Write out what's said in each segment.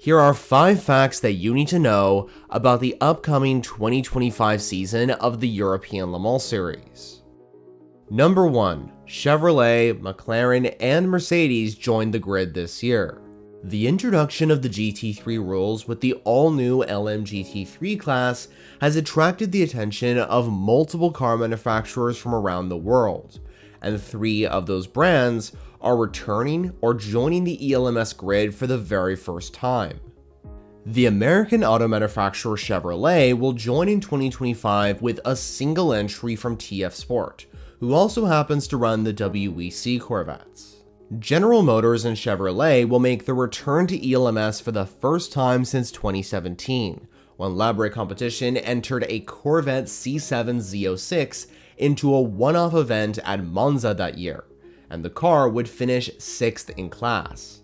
Here are 5 facts that you need to know about the upcoming 2025 season of the European Le Mans Series. Number 1. Chevrolet, McLaren, and Mercedes joined the grid this year. The introduction of the GT3 rules with the all-new LMGT3 class has attracted the attention of multiple car manufacturers from around the world, and 3 of those brands are returning or joining the ELMS grid for the very first time. The American auto manufacturer Chevrolet will join in 2025 with a single entry from TF Sport, who also happens to run the WEC Corvettes. General Motors and Chevrolet will make their return to ELMS for the first time since 2017, when Libre Competition entered a Corvette C7 Z06 into a one-off event at Monza that year, and the car would finish 6th in class.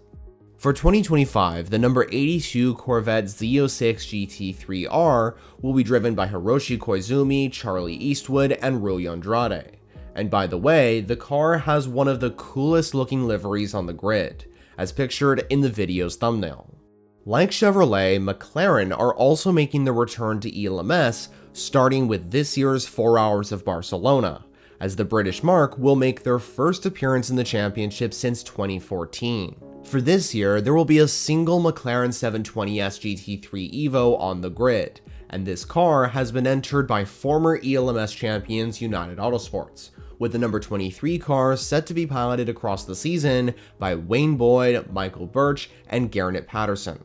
For 2025, the number 82 Corvette Z06 GT3R will be driven by Hiroshi Koizumi, Charlie Eastwood, and Rui Andrade. And by the way, the car has one of the coolest looking liveries on the grid, as pictured in the video's thumbnail. Like Chevrolet, McLaren are also making their return to ELMS, starting with this year's 4 Hours of Barcelona, as the British marque will make their first appearance in the championship since 2014. For this year, there will be a single McLaren 720S GT3 Evo on the grid, and this car has been entered by former ELMS champions United Autosports, with the number 23 car set to be piloted across the season by Wayne Boyd, Michael Birch, and Garnet Patterson.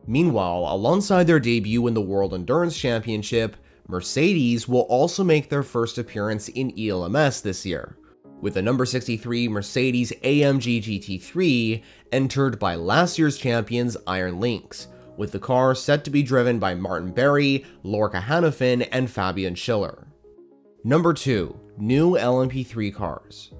Meanwhile, alongside their debut in the World Endurance Championship, Mercedes will also make their first appearance in ELMS this year, with the number 63 Mercedes AMG GT3 entered by last year's champions Iron Lynx, with the car set to be driven by Martin Barry, Lorca Hannafin, and Fabian Schiller. Number 2. New LMP3 cars.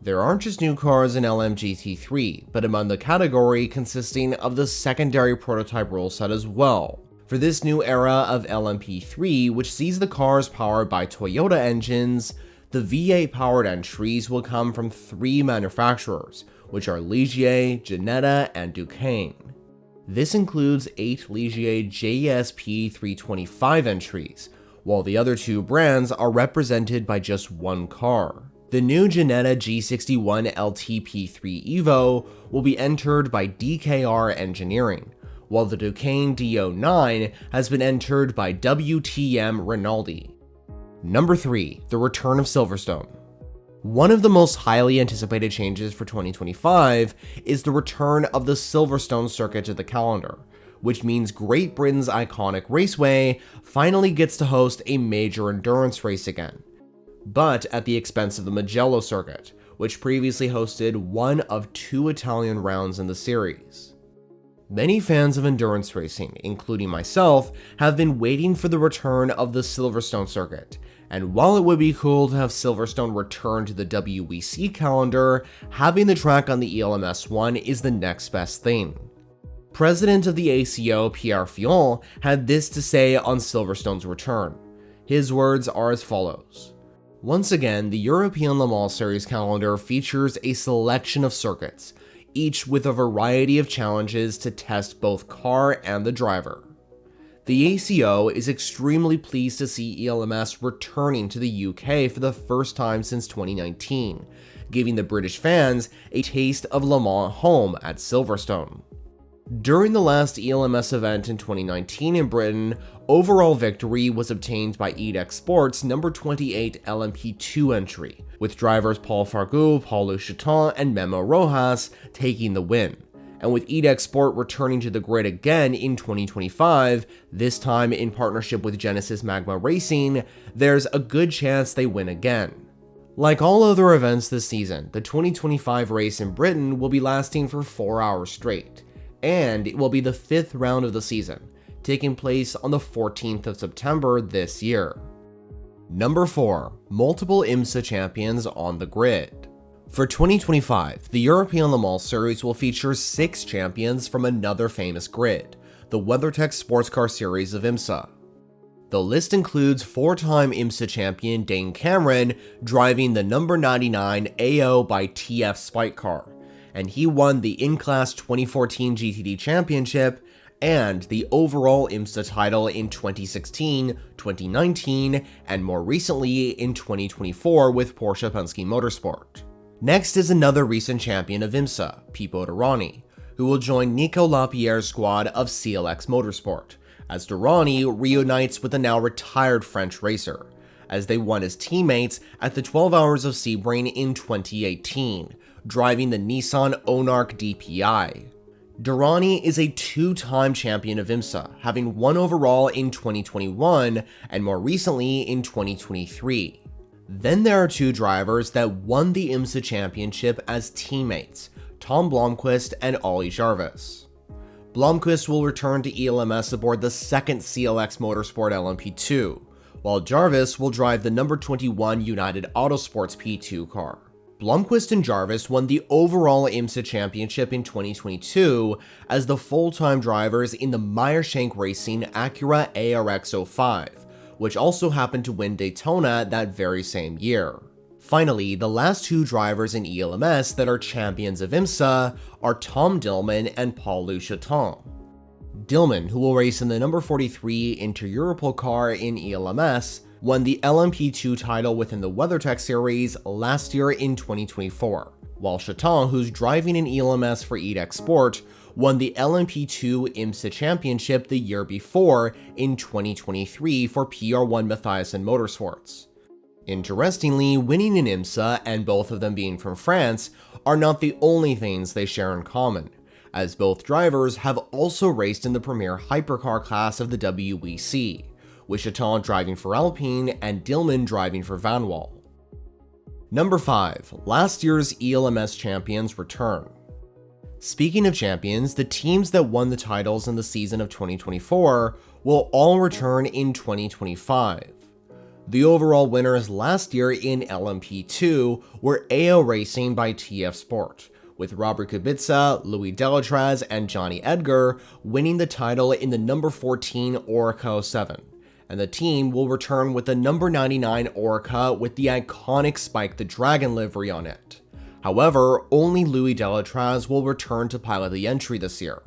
There aren't just new cars in LMGT3, but among the category consisting of the secondary prototype rule set as well. For this new era of LMP3, which sees the cars powered by Toyota engines, the V8 powered entries will come from 3 manufacturers, which are Ligier, Ginetta, and Duqueine. This includes 8 Ligier JSP 325 entries, while the other 2 brands are represented by just 1 car. The new Ginetta G61 LTP3 Evo will be entered by DKR Engineering, while the Duqueine D09 has been entered by WTM Rinaldi. Number 3. The return of Silverstone. One of the most highly anticipated changes for 2025 is the return of the Silverstone circuit to the calendar, which means Great Britain's iconic raceway finally gets to host a major endurance race again, but at the expense of the Mugello circuit, which previously hosted one of 2 Italian rounds in the series. Many fans of endurance racing, including myself, have been waiting for the return of the Silverstone circuit, and while it would be cool to have Silverstone return to the WEC calendar, having the track on the ELMS one is the next best thing. President of the ACO Pierre Fillon had this to say on Silverstone's return. His words are as follows. Once again, the European Le Mans Series calendar features a selection of circuits, each with a variety of challenges to test both car and the driver. The ACO is extremely pleased to see ELMS returning to the UK for the first time since 2019, giving the British fans a taste of Le Mans home at Silverstone. During the last ELMS event in 2019 in Britain, overall victory was obtained by EDEX Sports' number 28 LMP2 entry, with drivers Paul Fargoux, Paul Le Chaton, and Memo Rojas taking the win. And with EDEX Sport returning to the grid again in 2025, this time in partnership with Genesis Magma Racing, there's a good chance they win again. Like all other events this season, the 2025 race in Britain will be lasting for 4 hours straight, and it will be the 5th round of the season, taking place on the 14th of September this year. Number 4. Multiple IMSA champions on the grid. For 2025, the European Le Mans Series will feature 6 champions from another famous grid, the WeatherTech Sports Car Series of IMSA. The list includes 4-time IMSA champion Dane Cameron driving the number 99 AO by TF Spike car, and he won the in-class 2014 GTD Championship, and the overall IMSA title in 2016, 2019, and more recently in 2024 with Porsche Penske Motorsport. Next is another recent champion of IMSA, Pipo Derani, who will join Nico Lapierre's squad of CLX Motorsport, as Derani reunites with the now retired French racer, as they won as teammates at the 12 Hours of Sebring in 2018, driving the Nissan Onark DPI. Derani is a two-time champion of IMSA, having won overall in 2021 and more recently in 2023. Then there are two drivers that won the IMSA championship as teammates, Tom Blomqvist and Ollie Jarvis. Blomqvist will return to ELMS aboard the second CLX Motorsport LMP2, while Jarvis will drive the number 21 United Autosports P2 car. Blomqvist and Jarvis won the overall IMSA championship in 2022 as the full-time drivers in the Meyer-Shank Racing Acura ARX-05, which also happened to win Daytona that very same year. Finally, the last two drivers in ELMS that are champions of IMSA are Tom Dillman and Paul-Louis Chaton. Dillman, who will race in the number 43 Inter-Europol car in ELMS, won the LMP2 title within the WeatherTech series last year in 2024, while Chaton, who's driving in ELMS for EDEX Sport, won the LMP2 IMSA championship the year before in 2023 for PR1 Mathiasen Motorsports. Interestingly, winning in IMSA, and both of them being from France, are not the only things they share in common, as both drivers have also raced in the premier hypercar class of the WEC, with Chaton driving for Alpine and Dillman driving for Vanwall. Number 5. Last year's ELMS champions return. Speaking of champions, the teams that won the titles in the season of 2024 will all return in 2025. The overall winners last year in LMP2 were AO Racing by TF Sport, with Robert Kubica, Louis Delatraz, and Johnny Edgar winning the title in the number 14 Oreca 07. And the team will return with the number 99 Oreca with the iconic Spike the Dragon livery on it. However, only Louis Delatraz will return to pilot the entry this year.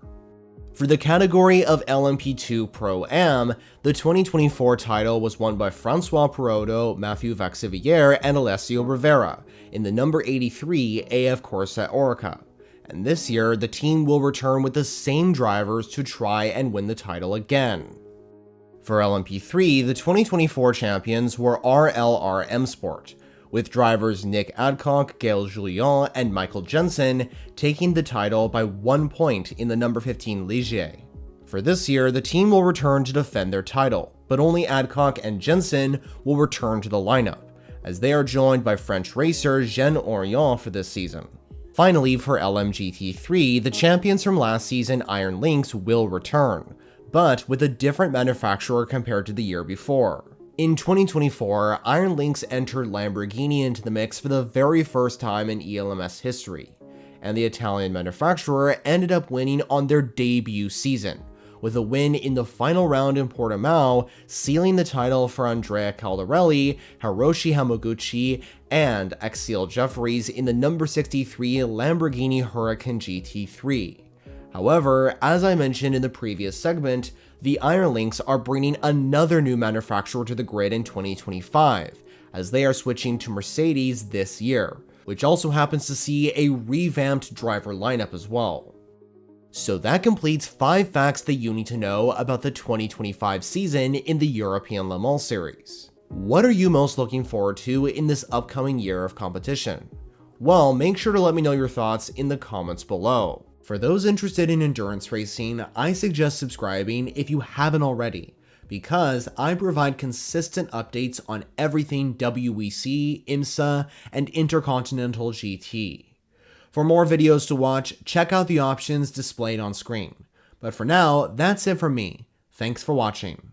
For the category of LMP2 Pro-Am, the 2024 title was won by Francois Perotto, Mathieu Vaxivière, and Alessio Rivera in the number 83 AF Corse Oreca. And this year, the team will return with the same drivers to try and win the title again. For LMP3, the 2024 champions were RLR Sport, with drivers Nick Adcock, Gail Julien, and Michael Jensen taking the title by 1 point in the number 15 Ligier. For this year, the team will return to defend their title, but only Adcock and Jensen will return to the lineup, as they are joined by French racer Jean Orient for this season. Finally, for LMGT3, the champions from last season Iron Lynx will return, but with a different manufacturer compared to the year before. In 2024, Iron Lynx entered Lamborghini into the mix for the very first time in ELMS history, and the Italian manufacturer ended up winning on their debut season, with a win in the final round in Portimao, sealing the title for Andrea Caldarelli, Hiroshi Hamaguchi, and Axel Jeffries in the number 63 Lamborghini Huracan GT3. However, as I mentioned in the previous segment, the Iron Lynx are bringing another new manufacturer to the grid in 2025, as they are switching to Mercedes this year, which also happens to see a revamped driver lineup as well. So that completes 5 facts that you need to know about the 2025 season in the European Le Mans Series. What are you most looking forward to in this upcoming year of competition? Well, make sure to let me know your thoughts in the comments below. For those interested in endurance racing, I suggest subscribing if you haven't already, because I provide consistent updates on everything WEC, IMSA, and Intercontinental GT. For more videos to watch, check out the options displayed on screen. But for now, that's it from me. Thanks for watching.